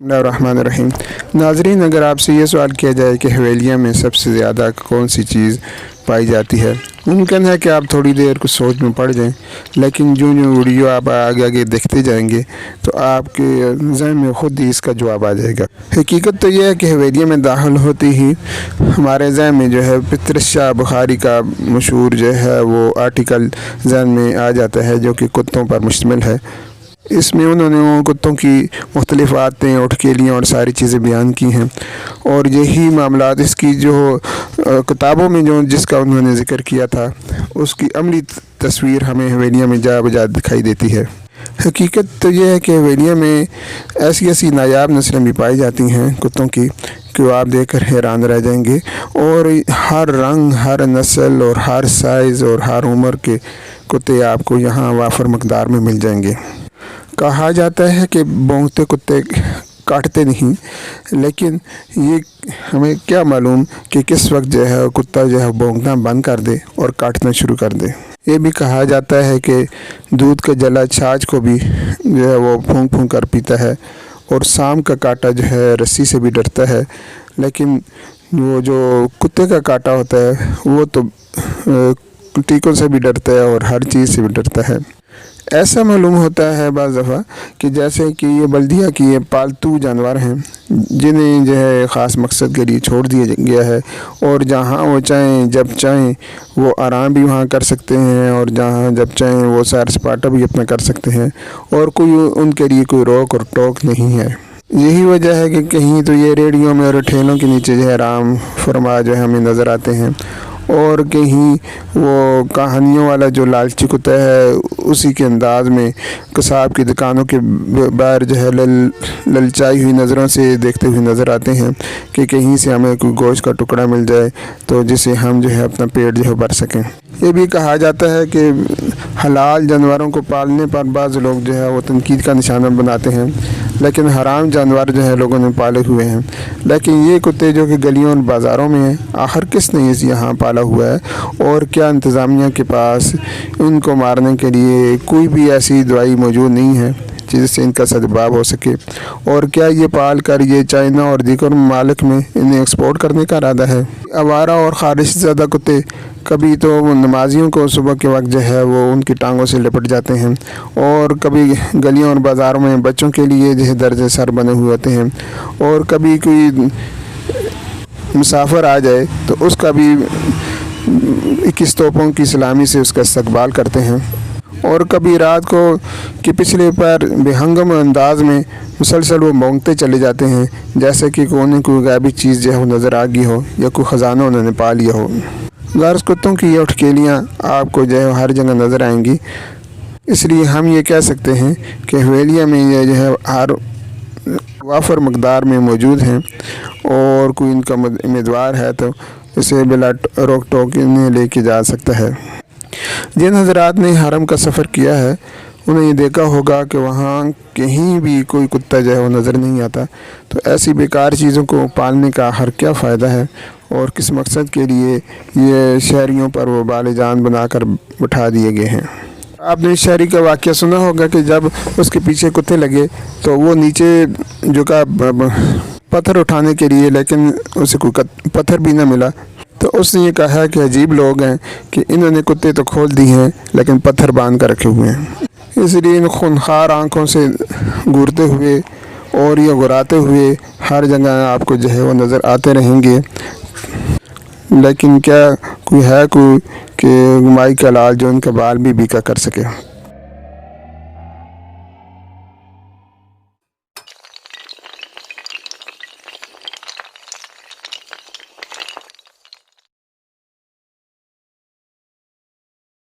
الرحمن الرحیم۔ ناظرین، اگر آپ سے یہ سوال کیا جائے کہ حویلیہ میں سب سے زیادہ کون سی چیز پائی جاتی ہے، ممکن ہے کہ آپ تھوڑی دیر کو سوچ میں پڑ جائیں، لیکن جو ویڈیو آپ آگے دیکھتے جائیں گے تو آپ کے ذہن میں خود ہی اس کا جواب آ جائے گا۔ حقیقت تو یہ ہے کہ حویلیہ میں داخل ہوتی ہی ہمارے ذہن میں جو ہے پطرس شاہ بخاری کا مشہور جو ہے وہ آرٹیکل ذہن میں آ جاتا ہے، جو کہ کتوں پر مشتمل ہے۔ اس میں انہوں نے کتوں کی مختلف عادتیں، اٹھکیلیاں اور ساری چیزیں بیان کی ہیں، اور یہی معاملات اس کی جو کتابوں میں جس کا انہوں نے ذکر کیا تھا، اس کی عملی تصویر ہمیں حویلیہ میں جا بجا دکھائی دیتی ہے۔ حقیقت تو یہ ہے کہ حویلیہ میں ایسی نایاب نسلیں بھی پائی جاتی ہیں کتوں کی کہ وہ آپ دیکھ کر حیران رہ جائیں گے، اور ہر رنگ، ہر نسل اور ہر سائز اور ہر عمر کے کتے آپ کو یہاں وافر مقدار میں مل جائیں گے۔ کہا جاتا ہے کہ بھونکتے کتے کاٹتے نہیں، لیکن یہ ہمیں کیا معلوم کہ کس وقت جو ہے کتا جو ہے بھونکنا بند کر دے اور کاٹنا شروع کر دے۔ یہ بھی کہا جاتا ہے کہ دودھ کا جلا چھاچھ کو بھی جو ہے وہ پھونک پھونک کر پیتا ہے، اور سام کا کاٹا جو ہے رسی سے بھی ڈرتا ہے، لیکن وہ جو کتے کا کاٹا ہوتا ہے وہ تو ٹیکوں سے بھی ڈرتا ہے اور ہر چیز سے بھی ڈرتا ہے۔ ایسا معلوم ہوتا ہے بعض دفعہ کہ جیسے کہ یہ بلدیہ کی یہ پالتو جانور ہیں، جنہیں جو ہے خاص مقصد کے لیے چھوڑ دیا گیا ہے، اور جہاں وہ چاہیں جب چاہیں وہ آرام بھی وہاں کر سکتے ہیں، اور جہاں جب چاہیں وہ سیر سپاٹا بھی اپنا کر سکتے ہیں، اور کوئی ان کے لیے کوئی روک اور ٹوک نہیں ہے۔ یہی وجہ ہے کہ کہیں تو یہ ریڑیوں میں اور ٹھیلوں کے نیچے جو ہے آرام فرما جو ہے ہمیں نظر آتے ہیں، اور کہیں وہ کہانیوں والا جو لالچی کتا ہے اسی کے انداز میں قصاب کی دکانوں کے باہر جو ہے للچائی ہوئی نظروں سے دیکھتے ہوئے نظر آتے ہیں کہ کہیں سے ہمیں کوئی گوشت کا ٹکڑا مل جائے تو جسے ہم جو ہے اپنا پیٹ جو ہے بھر سکیں۔ یہ بھی کہا جاتا ہے کہ حلال جانوروں کو پالنے پر بعض لوگ جو ہے وہ تنقید کا نشانہ بناتے ہیں، لیکن حرام جانور جو ہے لوگوں نے پالے ہوئے ہیں۔ لیکن یہ کتے جو کہ گلیوں اور بازاروں میں ہیں، آخر کس نے یہاں پالا ہوا ہے، اور کیا انتظامیہ کے پاس ان کو مارنے کے لیے کوئی بھی ایسی دوائی موجود نہیں ہے جس سے ان کا سدباب ہو سکے، اور کیا یہ پال کر یہ چائنا اور دیگر ممالک میں انہیں ایکسپورٹ کرنے کا ارادہ ہے؟ آوارہ اور خارش زدہ کتے کبھی تو نمازیوں کو صبح کے وقت جو ہے وہ ان کی ٹانگوں سے لپٹ جاتے ہیں، اور کبھی گلیوں اور بازاروں میں بچوں کے لیے جو ہے درد سر بنے ہوئے ہوتے ہیں، اور کبھی کوئی مسافر آ جائے تو اس کا بھی 21 توپوں کی سلامی سے اس کا استقبال کرتے ہیں، اور کبھی رات کو کہ پچھلے پر بے ہنگم انداز میں مسلسل وہ بھونکتے چلے جاتے ہیں، جیسے کہ انہیں کوئی غیبی چیز جو ہے وہ نظر آ گئی ہو یا کوئی خزانہ انہوں نے پا لیا ہو۔ غرض کتوں کی یہ اٹھکیلیاں آپ کو جو ہے ہر جگہ نظر آئیں گی، اس لیے ہم یہ کہہ سکتے ہیں کہ حویلیہ میں یہ جو ہے ہر وافر مقدار میں موجود ہیں، اور کوئی ان کا امیدوار ہے تو اسے بلا روک ٹوک انہیں لے کے جا سکتا ہے۔ جن حضرات نے حرم کا سفر کیا ہے انہیں یہ دیکھا ہوگا کہ وہاں کہیں بھی کوئی کتا جو ہے وہ نظر نہیں آتا، تو ایسی بیکار چیزوں کو پالنے کا ہر کیا فائدہ ہے، اور کس مقصد کے لیے یہ شہریوں پر وہ بال جان بنا کر بٹھا دیے گئے ہیں۔ آپ نے اس شہری کا واقعہ سنا ہوگا کہ جب اس کے پیچھے کتے لگے تو وہ نیچے جھکا پتھر اٹھانے کے لیے، لیکن اسے کوئی پتھر بھی نہ ملا، تو اس نے یہ کہا کہ عجیب لوگ ہیں کہ انہوں نے کتے تو کھول دی ہیں لیکن پتھر باندھ کر رکھے ہوئے ہیں۔ اس لیے ان خونخوار آنکھوں سے گورتے ہوئے اور یہ گراتے ہوئے ہر جگہ آپ کو جو ہے وہ نظر آتے رہیں گے، لیکن کیا کوئی ہے کوئی کہ مائی کا لال جو ان کا بال بھی بیکا کر سکے۔